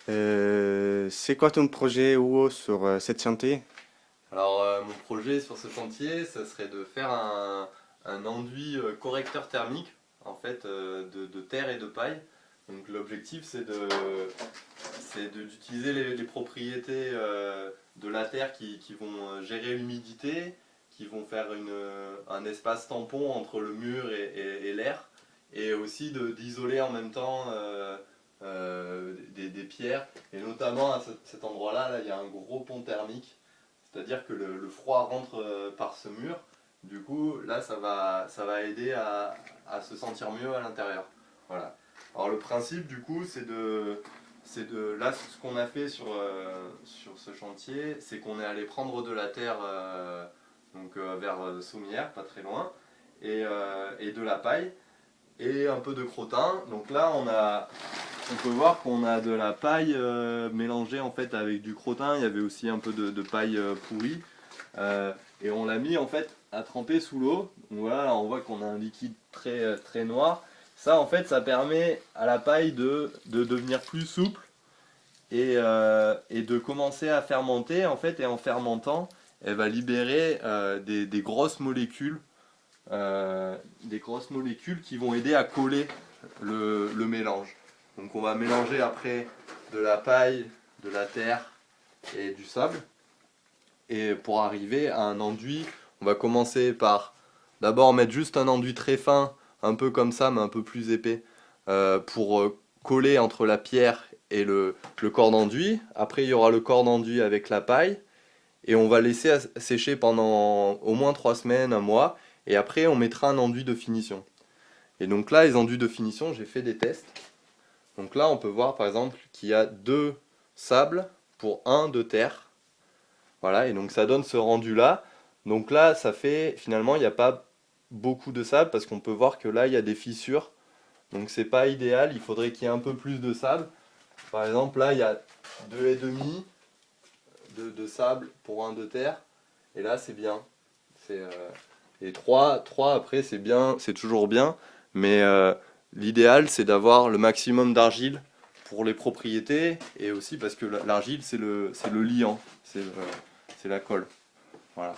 C'est quoi ton projet Hugo sur cette chantier? Alors, mon projet sur ce chantier, ça serait de faire un enduit correcteur thermique, en fait, de terre et de paille. Donc, l'objectif, d'utiliser les propriétés de la terre qui vont gérer l'humidité, qui vont faire un espace tampon entre le mur et l'air, et aussi d'isoler en même temps des pierres. Et notamment à cet endroit-là, là, il y a un gros pont thermique. C'est-à-dire que le froid rentre par ce mur. Du coup, là, ça va aider à se sentir mieux à l'intérieur. Voilà. Alors le principe, du coup, là, ce qu'on a fait sur ce chantier, c'est qu'on est allé prendre de la terre vers Sommières, pas très loin, et de la paille et un peu de crottin. Donc là, on peut voir qu'on a de la paille mélangée en fait avec du crottin. Il y avait aussi un peu de paille pourrie. Et on l'a mis en fait à tremper sous l'eau. Donc voilà, là, on voit qu'on a un liquide très noir. Ça en fait, ça permet à la paille de devenir plus souple et de commencer à fermenter en fait. Et en fermentant, elle va libérer des grosses molécules qui vont aider à coller le mélange. Donc on va mélanger après de la paille, de la terre et du sable. Et pour arriver à un enduit, on va commencer par d'abord mettre juste un enduit très fin, un peu comme ça, mais un peu plus épais, pour coller entre la pierre et le corps d'enduit. Après, il y aura le corps d'enduit avec la paille. Et on va laisser sécher pendant au moins 3 semaines, un mois. Et après, on mettra un enduit de finition. Et donc là, les enduits de finition, j'ai fait des tests. Donc là, on peut voir par exemple qu'il y a 2 sables pour un de terre. Voilà, et donc ça donne ce rendu-là. Donc là, ça fait, finalement, il n'y a pas beaucoup de sable parce qu'on peut voir que là, il y a des fissures. Donc c'est pas idéal, il faudrait qu'il y ait un peu plus de sable. Par exemple, là, il y a 2,5 de sable pour un de terre. Et là, c'est bien. C'est, et 3 après, c'est bien, c'est toujours bien. Mais l'idéal, c'est d'avoir le maximum d'argile pour les propriétés et aussi parce que l'argile, c'est le liant, c'est la colle. Voilà.